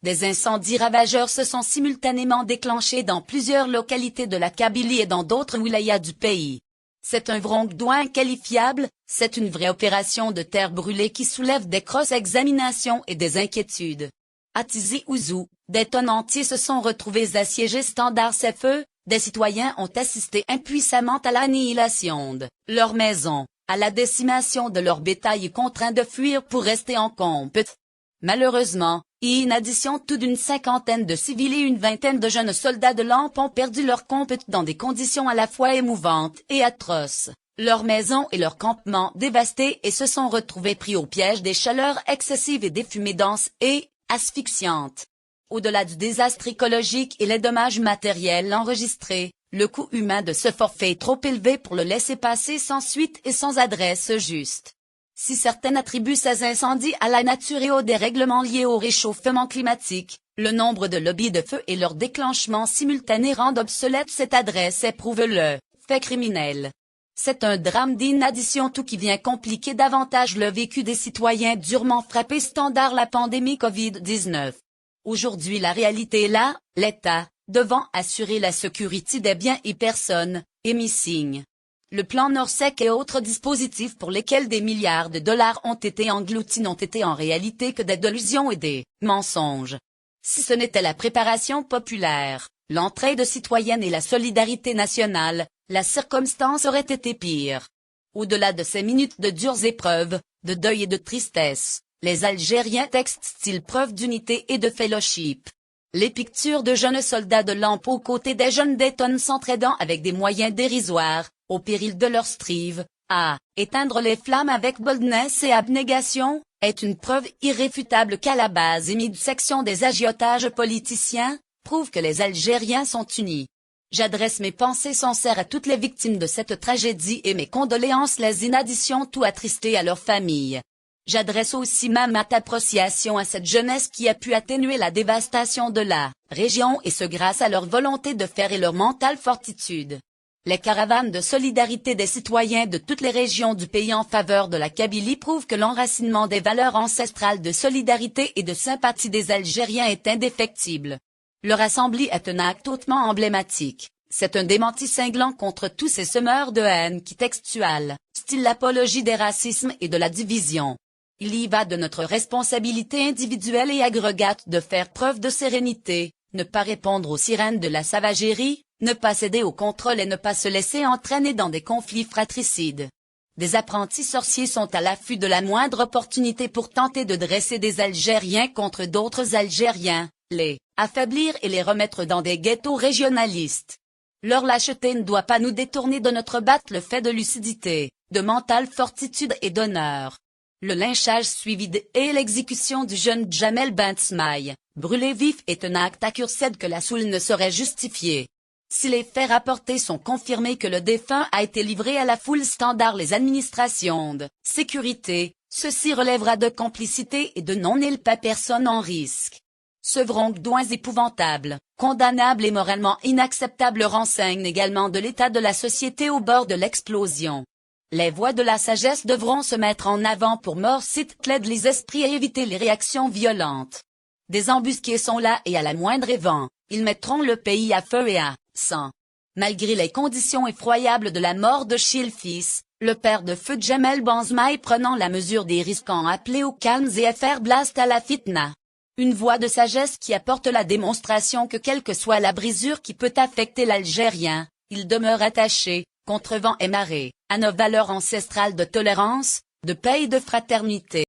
Des incendies ravageurs se sont simultanément déclenchés dans plusieurs localités de la Kabylie et dans d'autres wilayas du pays. C'est un vrongdoin inqualifiable, c'est une vraie opération de terre brûlée qui soulève des cross-examinations et des inquiétudes. À Tizi Ouzou, des tonnes entières se sont retrouvées assiégées Standard Cefeu, des citoyens ont assisté impuissamment à l'annihilation de leurs maisons, à la décimation de leur bétail et contraints de fuir pour rester en compte. Malheureusement, en addition tout d'une cinquantaine de civils et une vingtaine de jeunes soldats de l'AMP ont perdu leur compte dans des conditions à la fois émouvantes et atroces, leurs maisons et leurs campements dévastés et se sont retrouvés pris au piège des chaleurs excessives et des fumées denses et asphyxiantes. Au-delà du désastre écologique et les dommages matériels enregistrés, le coût humain de ce forfait est trop élevé pour le laisser passer sans suite et sans adresse juste. Si certains attribuent ces incendies à la nature et aux dérèglements liés au réchauffement climatique, le nombre de lobbies de feu et leur déclenchement simultané rendent obsolète cette adresse et prouvent le fait criminel. C'est un drame d'inaddition tout qui vient compliquer davantage le vécu des citoyens durement frappés Standard la pandémie Covid-19. Aujourd'hui la réalité est là, l'État, devant assurer la sécurité des biens et personnes, est missing. Le plan Norsec et autres dispositifs pour lesquels des milliards de dollars ont été engloutis n'ont été en réalité que des délusions et des mensonges. Si ce n'était la préparation populaire, l'entraide citoyenne et la solidarité nationale, la circonstance aurait été pire. Au-delà de ces minutes de dures épreuves, de deuil et de tristesse, les Algériens textent-ils preuve d'unité et de fellowship. Les pictures de jeunes soldats de l'AMP aux côtés des jeunes Dayton s'entraidant avec des moyens dérisoires, au péril de leur strive, à éteindre les flammes avec boldness et abnégation, est une preuve irréfutable qu'à la base et mi-section des agiotages politiciens, prouve que les Algériens sont unis. J'adresse mes pensées sincères à toutes les victimes de cette tragédie et mes condoléances les inadditions tout attristées à leurs familles. J'adresse aussi ma appréciation à cette jeunesse qui a pu atténuer la dévastation de la région et ce grâce à leur volonté de faire et leur mentale fortitude. Les caravanes de solidarité des citoyens de toutes les régions du pays en faveur de la Kabylie prouvent que l'enracinement des valeurs ancestrales de solidarité et de sympathie des Algériens est indéfectible. Leur assemblée est un acte hautement emblématique. C'est un démenti cinglant contre tous ces semeurs de haine qui textuels, style l'apologie des racismes et de la division. Il y va de notre responsabilité individuelle et agrégate de faire preuve de sérénité, ne pas répondre aux sirènes de la sauvagerie, ne pas céder au contrôle et ne pas se laisser entraîner dans des conflits fratricides. Des apprentis sorciers sont à l'affût de la moindre opportunité pour tenter de dresser des Algériens contre d'autres Algériens, les affaiblir et les remettre dans des ghettos régionalistes. Leur lâcheté ne doit pas nous détourner de notre batte le fait de lucidité, de mentale fortitude et d'honneur. Le lynchage suivi et l'exécution du jeune Jamel Ben Smaï, brûlé vif est un acte à Cursed que la Soule ne saurait justifier. Si les faits rapportés sont confirmés que le défunt a été livré à la foule Standard les administrations de sécurité, ceci relèvera de complicité et de non-pas personne en risque. Ce vrongdoin épouvantable, condamnable et moralement inacceptable renseigne également de l'état de la société au bord de l'explosion. Les voix de la sagesse devront se mettre en avant pour morciter les esprits et éviter les réactions violentes. Des embusqués sont là et à la moindre vent, ils mettront le pays à feu et à sang. Malgré les conditions effroyables de la mort de Chilfis, le père de feu Jamel Ben Smaï prenant la mesure des risques en appeler au calme et à faire blast à la fitna. Une voix de sagesse qui apporte la démonstration que quelle que soit la brisure qui peut affecter l'Algérien, il demeure attaché, contre vent et marée, à nos valeurs ancestrales de tolérance, de paix et de fraternité.